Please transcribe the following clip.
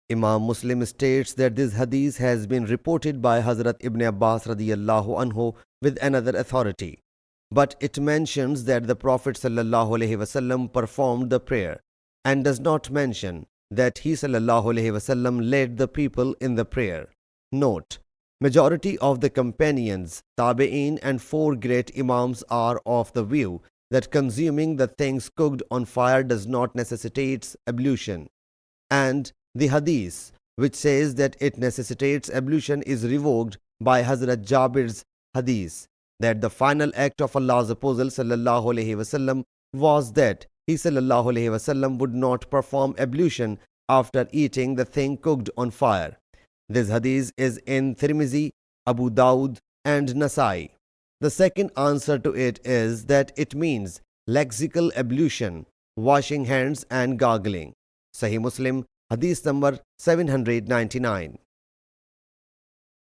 Imam Muslim states that this hadith has been reported by Hazrat Ibn Abbas radiyallahu anhu with another authority. But it mentions that the Prophet sallallahu alaihi wasallam performed the prayer and does not mention that he sallallahu alaihi wasallam led the people in the prayer. Note: majority of the companions, tabi'in and four great imams are of the view that consuming the things cooked on fire does not necessitate ablution, and the hadith which says that it necessitates ablution is revoked by Hazrat Jabir's hadith that the final act of Allah's Apostle sallallahu alaihi wasallam was that he sallallahu alaihi wasallam would not perform ablution after eating the thing cooked on fire. This hadith is in Tirmizi, Abu Dawud and Nasai. The second answer to it is that it means lexical ablution, washing hands and gargling. Sahih Muslim Hadith number 799.